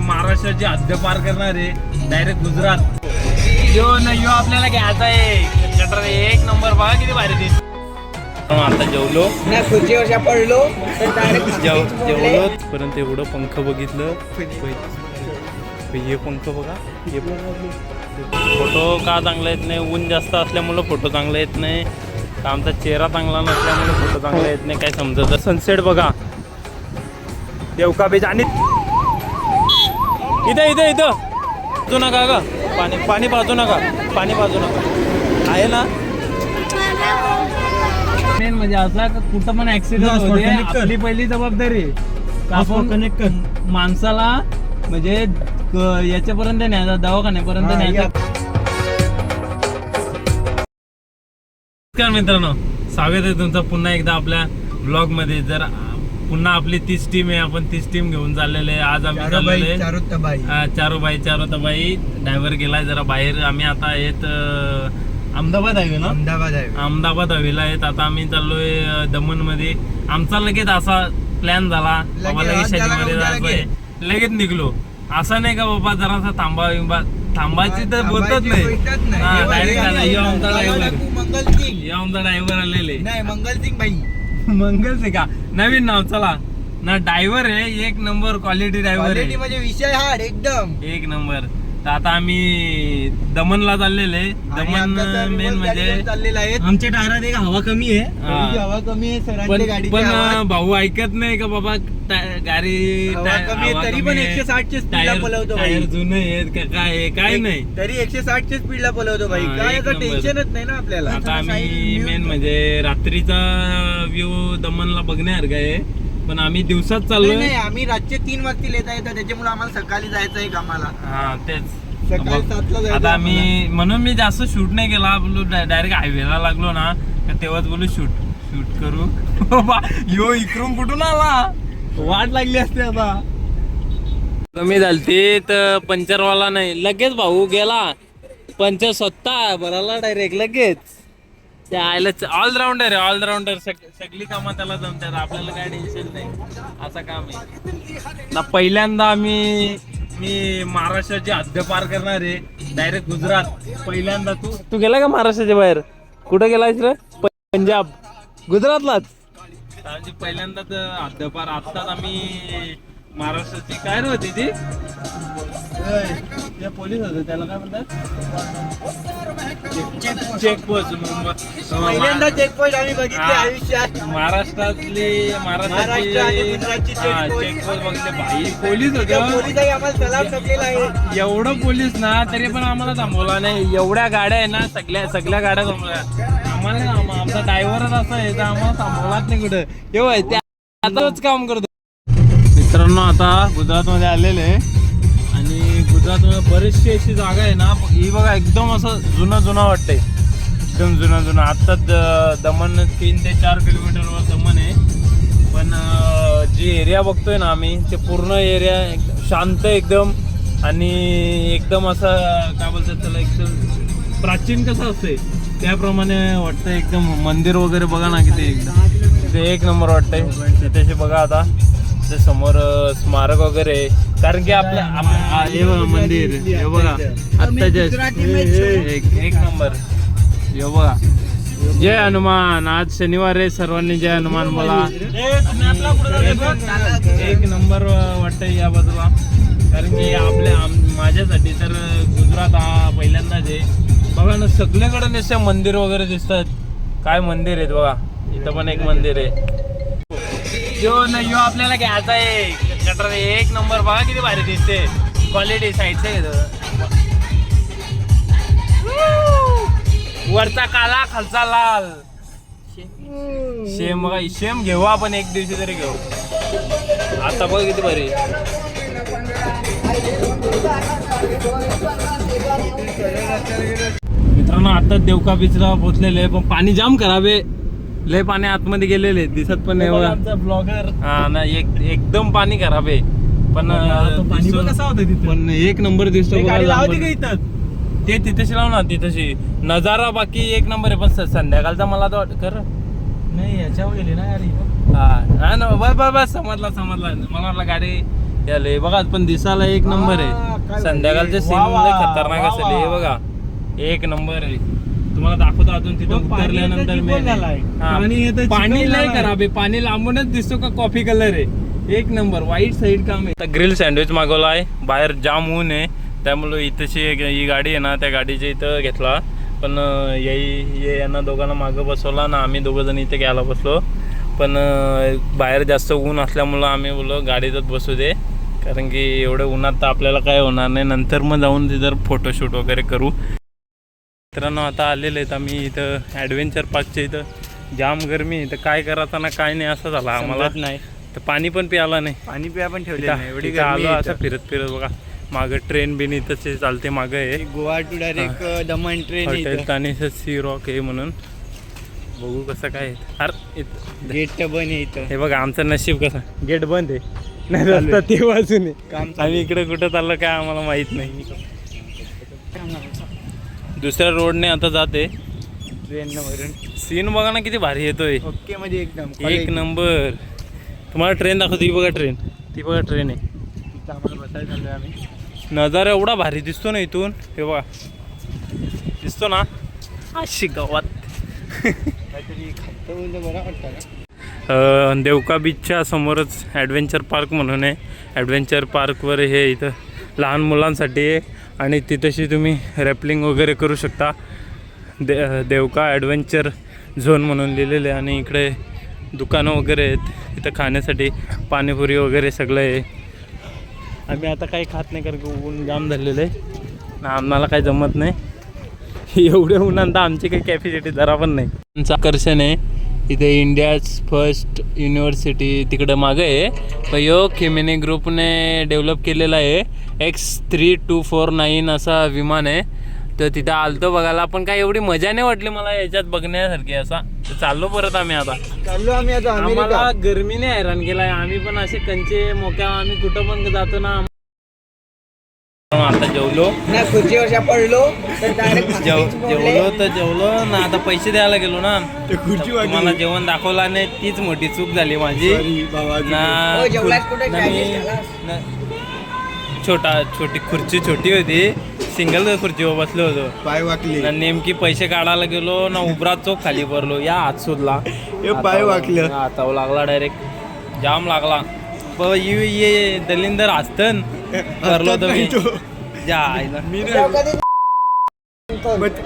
महाराष्ट्राची हद्द पार करणारे डायरेक्ट गुजरात यो आपल्याला घ्यायचा आहे कटर एक नंबर बघा किती भारी दिसत. आता जेवलो ना खुर्चीवर पडलो जेवलो परंतु एवढं पंख बघितलं हे पंख बघा हे फोटो का चांगला येत नाही. ऊन जास्त असल्यामुळं फोटो चांगला येत नाही. आमचा चेहरा चांगला नसल्यामुळे फोटो चांगला येत नाही. काय समजत. सनसेट बघा देवका बीच आणि इथं पाजू नका का पाणी पाजू नका आहे ना. म्हणजे असा कुठं पण ऍक्सिडेंट होते आपली पहिली जबाबदारी आपण माणसाला म्हणजे याच्यापर्यंत न्यायचा दवाखान्यापर्यंत न्यायचा. नमस्कार मित्रांनो, स्वागत आहे तुमचं पुन्हा एकदा आपल्या ब्लॉग मध्ये. जर पुन्हा आपली 30 टीम आहे, आपण 30 टीम घेऊन चाललेले आहे. आज आम्ही चाललेले चारोबाई ड्रायव्हर गेलाय जरा बाहेर. आम्ही आता आहेत अहमदाबाद हायवे ना, अहमदाबाद हवेला आहेत. आता आम्ही चाललोय दमण मध्ये. आमचा लगेच असा प्लॅन झाला बाबा लगेच शनिवारी जायचंय, लगेच निघलो. असं नाही का बाबा जरासा थांबायची तर बोलतच नाही. डायरेक्ट आमचा ड्रायव्हर आलेले मंगल सिंग का नवीन नाव. चला ना ड्रायव्हर आहे एक नंबर क्वालिटी ड्रायव्हर आहे म्हणजे विषय हा एकदम एक नंबर. तर आता आम्ही दमणला चाललेले. दमण मेन म्हणजे चाललेला आहे. आमच्या टायरात एक हवा कमी आहे पण भाऊ ऐकत नाही का बाबा गाडी तरी पण 160 च्या स्पीडला पळवतो. टायर जुने आहेत का काय नाही तरी 160 च्या स्पीडला पळवतो भाई. काय याचं टेन्शनच नाही ना आपल्याला. आता आम्ही मेन म्हणजे रात्रीचा व्ह्यू दमणला बघण्यासारखा आहे, पण आम्ही दिवसात चाललोय. आम्ही रातचे 3 वाजता येता येतात, त्याच्यामुळे आम्हाला सकाळी जायचं आहे कामाला. हा तेच सकाळी 7 ला आता आम्ही म्हणून मी जास्त शूट नाही केला. बोलू डायरेक्ट हायवेला लागलो ना तेव्हाच बोलू शूट करू. बाबा यो इकडून कुठून आला, वाट लागली असते. आता कमी झालती तर पंचरवाला नाही, लगेच भाऊ गेला पंचर स्वतः भराला डायरेक्ट लगेच. त्या आयला ऑलराऊंडर आहे, ऑलराऊंडर. सगळी कामं त्याला जमतात, आपल्याला काय टेन्शन नाही. असं काम आहे ना. पहिल्यांदा मी महाराष्ट्राची हद्द पार करणार आहे डायरेक्ट गुजरात. पहिल्यांदा तू गेला का महाराष्ट्राच्या बाहेर? कुठं गेलायस रे? पंजाब गुजरातलाच. आमची पहिल्यांदाच हद्द पार. आत्ताच आम्ही महाराष्ट्राची काय होती ती पोलीस होते त्याला काय म्हणतात चेकपोस्ट. पहिल्यांदा चेकपोस्ट आम्ही बघितली आयुष्यात. महाराष्ट्रातली चेकपोस्ट बघितले भाई. पोलीस होते, पोलिसांनी आम्हाला सलाम टाकलेला आहे. एवढं पोलीस ना तरी पण आम्हाला थांबवला नाही. एवढ्या गाड्या आहे ना, सगळ्या गाड्या थांबवल्या आम्हाला. आमचा ड्रायव्हरच असं आहे तर आम्हाला थांबवलाच नाही कुठं. एवढं त्याच काम करतो. मित्रांनो आता गुजरातमध्ये आलेले आणि गुजरातमध्ये बरेचशी अशी जागा आहे ना, ही बघा एकदम असं जुनं वाटतंय, एकदम जुनं. आत्ताच दमण 3 ते 4 किलोमीटरवर दमण आहे. पण जी एरिया बघतोय ना आम्ही ते पूर्ण एरिया शांत एकदम आणि एकदम असं काय बोलतात त्याला एकदम प्राचीन कसं असतंय त्याप्रमाणे वाटतंय. एकदम मंदिर वगैरे बघा ना किती एकदम ते एक नंबर वाटतंय. तिथे बघा आता ते समोर स्मारक वगैरे, कारण की आपल्या मंदिर हे बघा आत्ताच्या एक नंबर. हे बघा जय हनुमान. आज शनिवार आहे, सर्वांनी जय हनुमान बोला. एक नंबर वाटतंय या बाजूला, कारण की माझ्यासाठी तर गुजरात हा पहिल्यांदाच आहे. बघा ना सगळीकडे नुसते मंदिर वगैरे दिसतात. काय मंदिर आहेत बघा, इथं पण एक मंदिर आहे. यो आपल्याला घ्यायचा आहे कटर एक नंबर बघा किती भारी दिसते. क्वालिटी साईडचे वरचा काला खालचा लाल. शेम घेऊ आपण एक दिवशी तरी घेऊ. आता बघ किती भारी. मित्रांनो आता देवका बीचला पोहोचलेले, पण पाणी जाम खराब आहे. लय पाणी आतमध्ये गेलेले दिसत पण नाही बघा. ब्लॉगर हा ना एकदम पाणी खराब आहे. पण पाणी कसा होतं तिथे, पण एक नंबर दिसतो. ते तिथेशी लाव ना, तिथेशी नजारा बाकी एक नंबर आहे. पण संध्याकाळचा मला तर नाही याच्यावर गेली ना गाडी. हा ना, बस समजला मला वाटलं गाडी याले बघा. पण दिसायला एक नंबर आहे. संध्याकाळचे सीन खतरनाक असेल. हे बघा एक नंबर आहे. तुम्हाला दाखवतो अजून तिथं उतरल्यानंतर पाणी लय खराब आहे. पाणी लांबूनच दिसतो का कॉफी कलर आहे. एक नंबर वाईट साईड काम आहे. ग्रिल सँडविच मागवला आहे. बाहेर जाम ऊन आहे त्यामुळे इथंची ही गाडी आहे ना, त्या गाडीच्या इथं घेतला. पण यांना दोघांना मागं बसवला ना, आम्ही दोघं जण इथे घ्यायला बसलो. पण बाहेर जास्त ऊन असल्यामुळं आम्ही बोललो गाडीतच बसू दे, कारण की एवढं उन्हात तर आपल्याला काय होणार नाही. नंतर मग जाऊन तिथं फोटोशूट वगैरे करू. मित्रांनो आता आलेले आहेत आम्ही इथं ॲडव्हेंचर पार्कच्या इथं. जाम गरमी तर काय करायचं ना काय नाही असं झालं आम्हाला. नाही तर पाणी पण प्यायला नाही. पाणी पिया पण ठेवले एवढी आलो असं फिरत बघा. मागं ट्रेन बिन इथंच चालते. मागं आहे Goa to direct Daman train. Hotel तानीचं सी रॉक आहे म्हणून. बघू कसं काय. अरे गेट बंद आहे इथं. हे बघा आमचं नशीब कसं. गेट बंद आहे नाही रस्ता ते बाजूने. आम्ही इकडे कुठं चाललं काय आम्हाला माहित नाही. दुसऱ्या रोडने आता जाते ट्रेन वरून. सीन बघा ना किती भारी येतोय. ओके म्हणजे एकदम एक नंबर. तुम्हाला ट्रेन दाखवतो. ही बघा ट्रेन आहे. आम्हाला बसायला चाललोय आम्ही. नजारा एवढा भारी दिसतो ना इथून. हे बघा दिसतो ना अशी गावात. काहीतरी खातं म्हणजे बरं वाटतं ना. देवका बीचच्या समोरच ॲडव्हेंचर पार्क म्हणून आहे. ॲडव्हेंचर पार्कवर हे इथं लहान मुलांसाठी आहे आणि तिथंशी तुम्ही रॅपलिंग वगैरे करू शकता. देवका ॲडव्हेंचर झोन म्हणून लिहिलेलं आहे. आणि इकडे दुकानं वगैरे आहेत. इथं खाण्यासाठी पाणीपुरी वगैरे सगळं आहे. आम्ही आता काही खात नाही कारण की ऊन जाम झालेलं आहे ना, आम्हाला काही जमत नाही. एवढ्या उन्हांत आमची काही कॅपॅसिटी जरा पण नाही. आमचं आकर्षण आहे इथे इंडियाज फर्स्ट युनिव्हर्सिटी तिकडं मागं आहे. यो खेमेनी ग्रुपने डेव्हलप केलेला आहे. X3249 असा विमान आहे. तर तिथं आलतो बघायला पण काय एवढी मजा नाही वाटली मला याच्यात बघण्यासारखी. असा तर चाललो परत आम्ही आता. आम्हाला गरमीने हैराण केलाय. आम्ही पण असे कंचे मोक्या आम्ही कुठं पण जातो ना. आता जेवलो पडलो जेवलो ना. आता पैसे द्यायला गेलो ना, मला जेवण दाखवलं नाही. तीच मोठी चूक झाली माझी ना. छोटी खुर्ची छोटी होती. सिंगल खुर्चीवर बसलो होतो. पाय वाकले. नेमकी पैसे काढायला गेलो ना, उभरा चोक खाली पडलो. या हात सुधला. पाय वाकलं. हातावर लागला डायरेक्ट. जाम लागला. ये दलिंदर हसतन करलो तुम्ही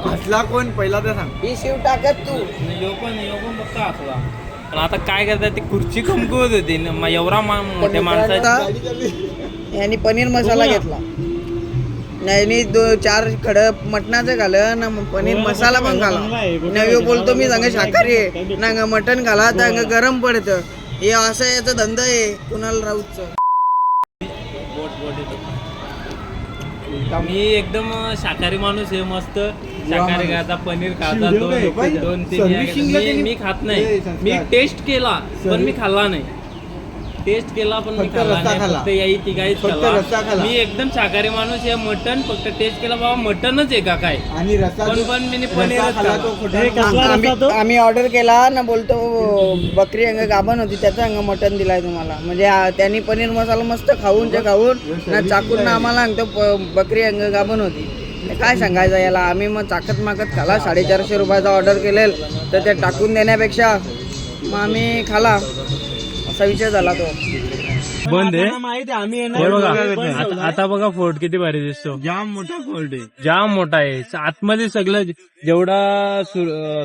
हसला कोण पहिला तर सांग. ही शिव टाकत तू. यो पण फक्त हसला. पण आता काय करतात ती खुर्ची कमकुवत होती. एवढा मोठ्या माणसाचा. यांनी पनीर मसाला घेतला. यांनी 4 खडं मटणाचं घालं ना, पनीर मसाला पण घाला. नव्यो बोलतो मी सांग शाकाहारी आहे ना, मटण घाला तर गरम पडतं. हे असं याचा धंदा आहे कुणाल राऊतचं. मी एकदम शाकाहारी माणूस आहे. मस्त शाकाहारी खाता. पनीर खाता. 2-3 मी खात नाही. मी टेस्ट केला पण मी खाल्ला नाही. टेस्ट केला पण मी खाल्ला नाही. फक्त याही तिघाहीच खाल्ला. मी एकदम शाकाहारी माणूस आहे. मटन फक्त टेस्ट केला बाबा मटनच आहे का काय. आणि पण मी पनीरच खाल्ला. आम्ही ऑर्डर केला ना, बोलतो बकरी अंग गाभण होती त्याचं अंग मटण दिलाय तुम्हाला. म्हणजे त्यांनी पनीर मसाला मस्त खाऊन ना चाकून ना आम्हाला सांगतो बकरी अंग गाभण होती. काय सांगायचं याला. आम्ही मग चाकत माकत खाला. 450 रुपयाचा ऑर्डर केलेलं तर ते टाकून देण्यापेक्षा मग आम्ही खाला. असा विषय झाला तो. बंद आहे माहिती आम्ही हे बघा. आता बघा फोर्ट किती भारी दिसतो. जाम मोठा फोर्ट आहे. जाम मोठा आहे. आतमध्ये सगळं जेवढा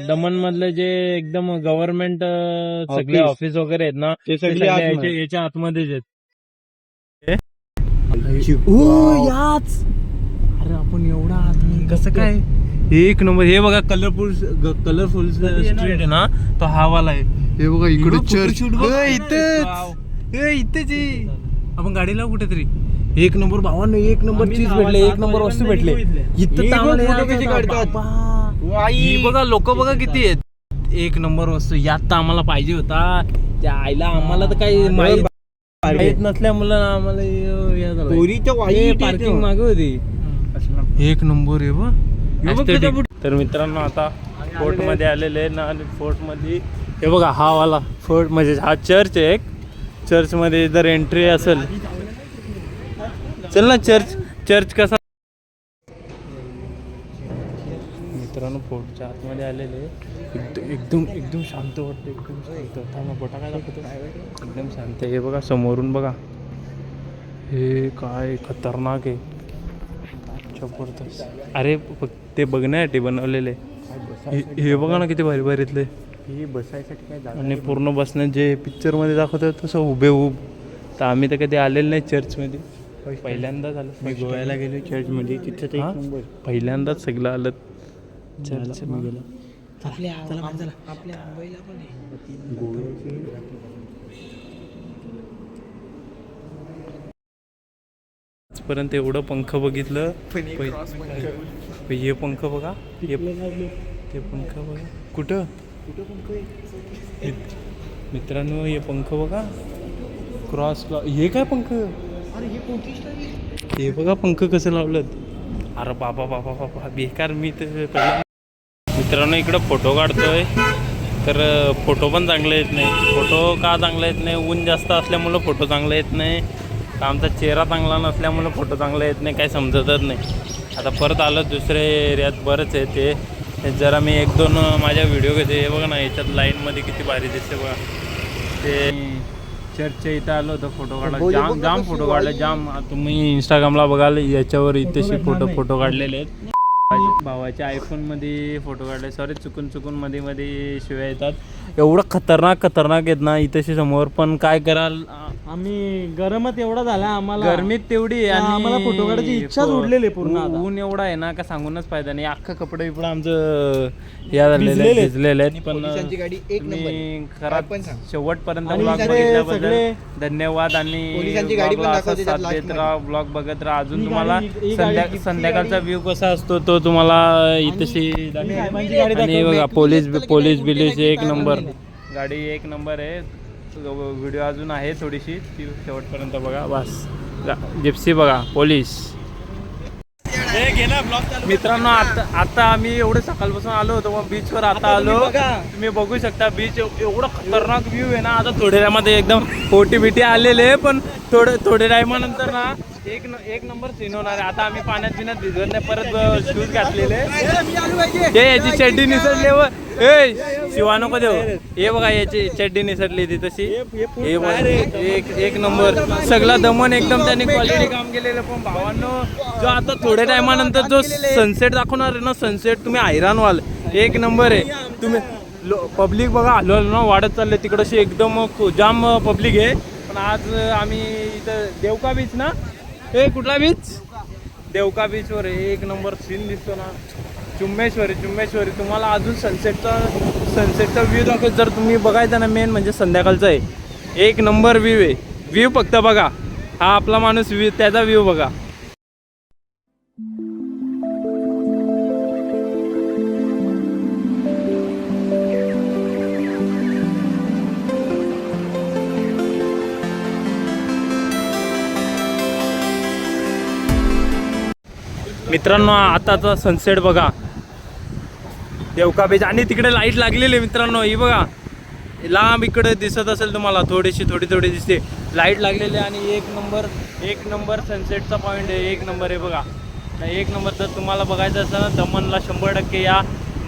दमण मधले जे एकदम गव्हर्नमेंट सगळे ऑफिस वगैरे आहेत ना, ते सगळे याच्या आतमध्येच आहेत. अरे आपण एवढा आत कसं काय. एक नंबर. हे बघा कलरफुल स्ट्रीट आहे ना, तो हा वाला आहे. हे बघा इकडे चर्च इथेच आपण गाडी लावू कुठेतरी. एक नंबर भावांनो. एक नंबर चीज भेटले. एक नंबर वस्तू भेटले. बघा लोक बघा किती आहेत. एक नंबर वस्तू. यात तर आम्हाला पाहिजे होता. त्या आईला आम्हाला तर काही माहित नसल्यामुळे आम्हाला पार्किंग मागे होती. एक नंबर आहे बा. तर मित्रांनो आता फोर्ट मध्ये आलेले आहे ना, आणि फोर्ट मध्ये हे बघा हा वाला फोर्ट म्हणजे हा चर्च आहे एक. चर्चमध्ये जर एंट्री असेल, चल ना चर्च कसा. मित्रांनो फोर्टच्या आतमध्ये आलेले एकदम शांत वाटतं, एकदम शांत. थांबा फोटा काय दाखवतो, एकदम शांत. हे बघा समोरून बघा, हे काय खतरनाक आहे, जबरदस्त. अरे ते बघण्यासाठी बनवलेले. हे बघा ना किती भारी भारीतले. ही बसायसाठी काय जागा आणि पूर्ण बसण्यात जे पिक्चरमध्ये दाखवतात तसं हुबेहूब. तर आम्ही तर कधी आलेलं नाही चर्चमध्ये, पहिल्यांदाच आलं. मी गोव्याला गेलो चर्चमध्ये, तिथं तर एक नंबर. पहिल्यांदाच सगळं आलं चर्च. आपल्या मुंबईला पण आहे. आजपर्यंत एवढं पंख बघितलं. हे पंख बघा, ते पंख बघा कुठं मित्रांनो, हे पंख बघा क्रॉसला. हे काय पंख, हे बघा पंख कसं लावलं. अरे बाबा बाबा बाबा बेकार. मी तर मित्रांनो इकडं फोटो काढतोय, तर फोटो पण चांगले येत नाही. फोटो का चांगला येत नाही, ऊन जास्त असल्यामुळं फोटो चांगला येत नाही, आमचा चेहरा चांगला नसल्यामुळं फोटो चांगला येत नाही, काही समजतच नाही. आता परत आलं दुसऱ्या एरियात, बरंच आहे ते. जरा मी 1-2 माझ्या व्हिडिओ घेते. हे बघा ना याच्यात लाईनमध्ये किती भारी दिसते बघा. ते चर्चच्या इथं आलो होतं फोटो काढायला, जाम फोटो काढले जाम. तुम्ही इंस्टाग्रामला बघाल, याच्यावर इथेशी फोटो काढलेले आहेत. भावाच्या आयफोनमध्ये फोटो काढले. सॉरी चुकून मध्ये शिवाय येतात. एवढं खतरनाक आहेत ना इथेशी समोर. पण काय कराल, आम्ही गरमच एवढा झाला आम्हाला, गरमीत तेवढी आणि आम्हाला फोटो काढायची इच्छाच उडलेली पूर्ण. ऊन एवढा आहे ना का सांगूनच फायदा नाही. अख्खा कपडे बिपडे आमचं या भिजलेले आहेत. पण तुम्ही खराब शेवटपर्यंत ब्लॉग बघितल्याबद्दल धन्यवाद. आणि ब्लॉग बघत राहा. अजून तुम्हाला संध्याकाळचा व्ह्यू कसा असतो तो तुम्हाला इथेशी आणि बघा पोलीस बिलीस एक नंबर, गाडी एक नंबर आहे. व्हिडिओ अजून आहे थोडीशी, ती शेवटपर्यंत बघा. बस जिप्सी बघा, पोलीस. मित्रांनो आता आम्ही एवढे सकाळपासून आलो होतो मग बीचवर. आता आलो, तुम्ही बघू शकता बीच एवढं खतरनाक व्ह्यू आहे ना. आता थोड्या टायमामध्ये एकदम फोटी बिटी आलेले, पण थोड्या टायमानंतर ना एक नंबर सीन होणार आहे. आता आम्ही पाण्यात भिजवत नाही, परत शूज घातलेले. याची चड्डी निसरली व शिवा नको देऊ. हे बघा याची चड्डी निसरली ती तशी. हे एक नंबर सगळा दमन एकदम त्यांनी क्वालिटी काम केलेलं. पण भावांनो जो आता थोड्या टायमानंतर जो सनसेट दाखवणार आहे ना, सनसेट तुम्ही हैराण व्हाल. एक नंबर आहे. तुम्ही पब्लिक बघा हलो ना वाढत चालले तिकडशी, एकदम जाम पब्लिक आहे. पण आज आम्ही इथं देवका बीच ना, हे कुठला बीच, देवका बीचवर एक नंबर सीन दिसतो ना. चुम्मेश्वरी तुम्हाला अजून सनसेटचा व्ह्यू दाखवत. जर तुम्ही बघायचं ना, मेन म्हणजे संध्याकाळचा आहे. एक नंबर व्ह्यू आहे. व्ह्यू फक्त बघा, हा आपला माणूस त्याचा व्ह्यू बघा. मित्रांनो आताचा सनसेट बघा, देवका बीच. आणि तिकडे लाईट लागलेली मित्रांनो, ही बघा लांब इकडे दिसत असेल तुम्हाला, थोडी दिसते लाईट लागलेली. आणि एक नंबर सनसेटचा पॉईंट आहे. एक नंबर आहे बघा, एक नंबर. जर तुम्हाला बघायचं असेल ना दमनला 100% या,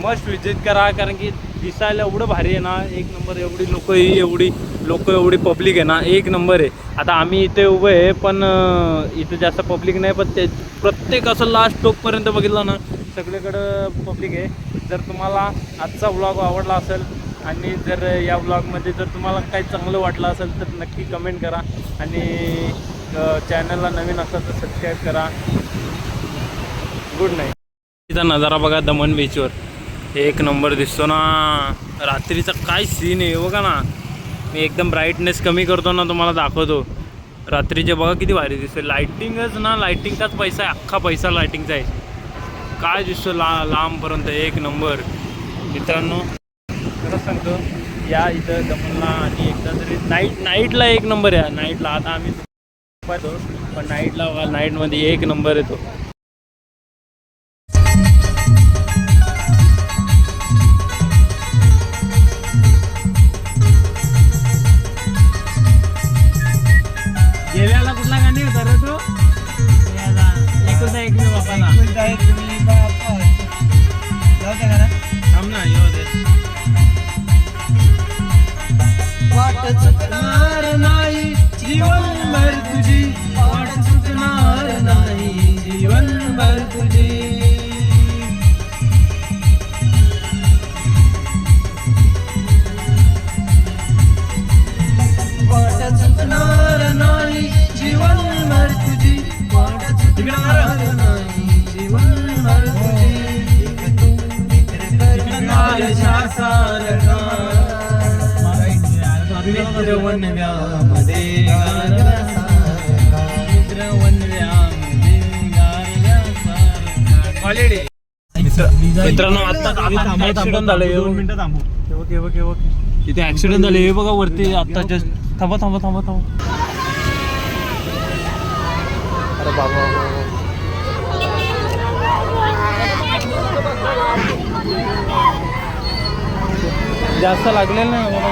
मस्ट विजिट करा. कारण की दिसायला एवढं भारी आहे ना, एक नंबर. एवढी लोक एवढी पब्लिक आहे ना, एक नंबर आहे. आता आम्ही इथे उभे आहे, पण इथे जास्त पब्लिक नाही. पण ते प्रत्येक असं लास्ट टोकपर्यंत बघितलं ना, सगळीकडं पब्लिक आहे. जर तुम्हाला आजचा व्लॉग आवडला असेल आणि जर या व्लॉगमध्ये जर तुम्हाला काही चांगलं वाटलं असेल तर नक्की कमेंट करा. आणि चॅनलला नवीन असाल तर सबस्क्राईब करा. Good night. तिचा नजारा बघा दमन बीचवर, एक नंबर दिसतो ना. रात्रीचा काय सीन आहे बघा ना. मी एकदम ब्राईटनेस कमी करतो ना, तुम्हाला दाखवतो. रात्रीचे बघा किती भारी दिसते. लाईटिंगच ना, लाईटिंगचाच पैसा आहे, अख्खा पैसा लाईटिंगचा आहे. काय दिसतो लांबपर्यंत, एक नंबर. मित्रांनो खरंच सांगतो, या इथं दमनला आणि एकदा तरी नाईटला एक नंबर आहे. नाईटला आता आम्ही पाहतो, पण नाईटमध्ये एक नंबर येतो. काय तुम्ही बापा जाऊ द्या घरात. थांब ना येऊ दे. वाट चुकणार नाही जीवनभर तुझी, वाट चुकणार नाही जीवनभर तुझी. वाट चुकणार नाही जीवनभर तुझी, वाट चुकणार नाही जीवनभर तुझी. एक तू माझ्या सारखा मित्र वनव्यामध्ये मित्र वनव्यामध्ये गारव्यासारखा. क्वालिटी. मित्रांनो आता ऍक्सिडेंट झालं. 2 मिनिटं थांबू. तिथे ऍक्सिडेंट झाले. हे बघा वरती आता जस्ट. थांबा थांबा थांबा थांबा. अरे बाबा जास्त लागलेलं नाही मला.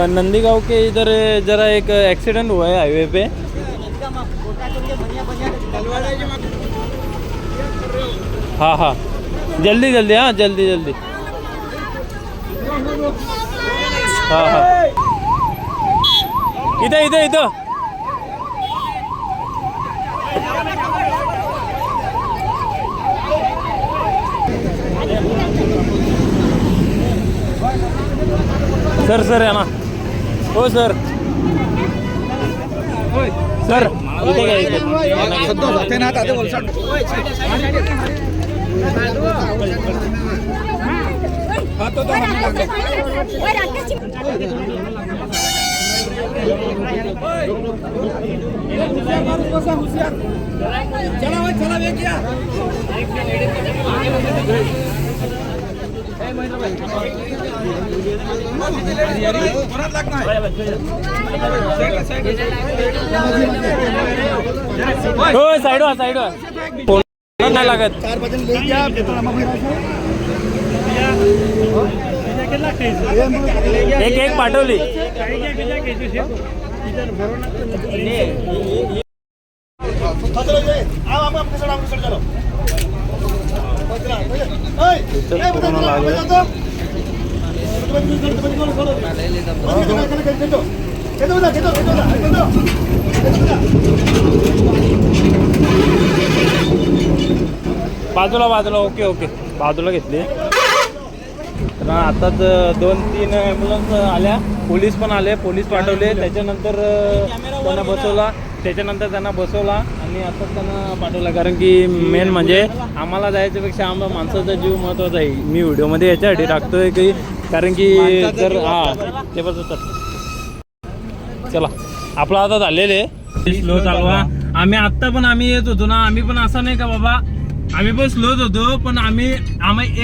नंदी गांव के इधर जरा एक एक्सीडेंट हुआ है हाईवे पे. हाँ हाँ जल्दी जल्दी. हाँ जल्दी जल्दी. हाँ हाँ इधर इधर इधर. सर सर आहे ना. हो सर. सर इथे काय इथे. हो साइड वा साइड वा. फोन नाही लागत. एक एक पाठवली. बाजूला बाजूला. ओके ओके बाजूला घेतली. तर आताच 2-3 ॲम्ब्युलन्स आल्या. पोलीस पण आले. पोलीस पाठवले. त्याच्यानंतर त्यांना बसवला आणि आताच त्यांना पाठवला. कारण की मेन म्हणजे आम्हाला जायच्यापेक्षा आम्हाला माणसाचा जीव महत्त्वाचा आहे. मी व्हिडिओमध्ये याच्यासाठी टाकतोय की कारण की जर ते बसवतात. चला आपलं आता झालेले स्लो चालवा. आम्ही येत होतो ना. आम्ही पण असं नाही का बाबा आम्ही पण स्लोच होतो. पण आम्ही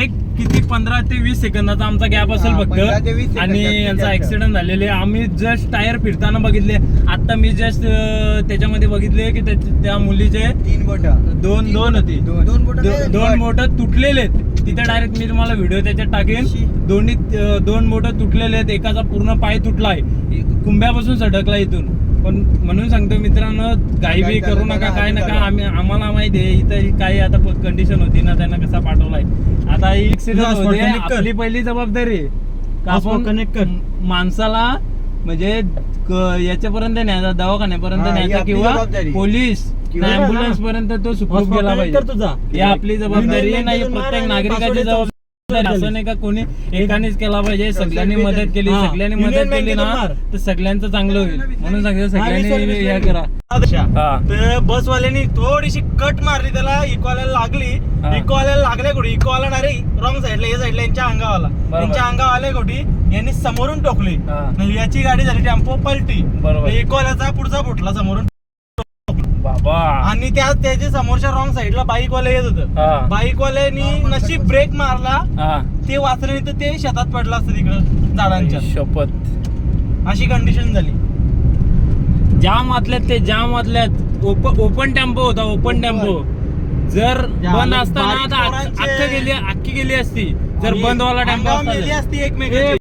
एक किती 15 ते 20 सेकंदाचा आमचा गॅप असेल फक्त. आणि यांचा ऍक्सिडेंट झालेले. आम्ही जस्ट टायर फिरताना बघितले. आता मी जस्ट त्याच्यामध्ये बघितले की त्या मुलीचे 3 बोट दोन होती. 2 बोट तुटलेले आहेत. तिथे डायरेक्ट मी तुम्हाला व्हिडिओ त्याच्यात टाकेन. दोन्ही 2 बोट तुटलेले आहेत. एकाचा पूर्ण पाय तुटलाय. कुंभ्यापासून सडकला इथून. पण म्हणून सांगतो मित्रांनो घाई करू नका. काय नका. आम्हाला माहिती आहे इथं काही आता कंडिशन होती ना. त्यांना कसा पाठवलाय. आता ऍक्सिडेंट होते. आपली पहिली जबाबदारी आपण माणसाला म्हणजे याच्यापर्यंत न्यायचा दवाखान्यापर्यंत न्यायचा किंवा पोलीस ऍम्ब्युलन्स पर्यंत तो सुखरूप गेला पाहिजे. ही आपली जबाबदारी नाही. प्रत्येक नागरिकाची जबाबदारी. असं नाही का कोणी एकानेच केला पाहिजे. सगळ्यांनी मदत केली. सगळ्यांनी मदत केली ना तर सगळ्यांचं चांगलं होईल. म्हणून सांगतो सगळ्यांनी हे करा. तर बसवाल्यांनी थोडीशी कट मारली. त्याला इकोवाल्याला लागली. इकोवाल्याला लागले कुठे. इकोवाला डायरेक्ट रॉंग साईडला या साईडला यांच्या अंगावाला. यांच्या अंगावाले कुठे यांनी समोरून टोकली. याची गाडी झाली टेम्पो पलटी. इकोवाल्याचा पुढचा फुटला समोरून बाबा. आणि त्याच्या समोरच्या रॉंग साईडला बाईकवाले येत होतं. बाईकवाल्यांनी नशीब ब्रेक मारला. ते वाचले तर ते शेतात पडलं असतं तिकडं झाडांच्या. शपथ अशी कंडिशन झाली. जाम वाचल्यात. ओपन टेम्पो होता. ओपन टेम्पो जर बंद असताना तर अख्खी गेली असती. जर बंदवाला टेम्पो असती एकमेकांची.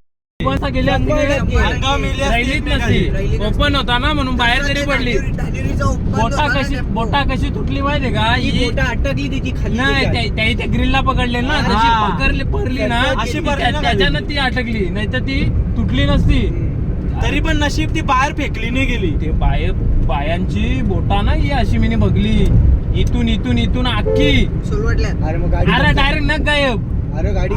कसा गेली असती अंगावर मेली असती राहिलीच नसती. ओपन होता ना म्हणून बाहेर तरी पडली. बोटा कशी तुटली माहितीये का अटकली तिची खाली नाही त्याही त्या ग्रिलला पकडले ना हा. जशी पकडली ना अशी पडली ना त्याच्यानं ती अटकली नाही तर ती तुटली नसती. तरी पण नशीब ती बाहेर फेकली नाही गेली. ते बायांची बोटा ना ही अशी मी बघली इथून अख्खी सोलवटल्यात. अरे डायरेक्ट नक गायब. अरे गाडी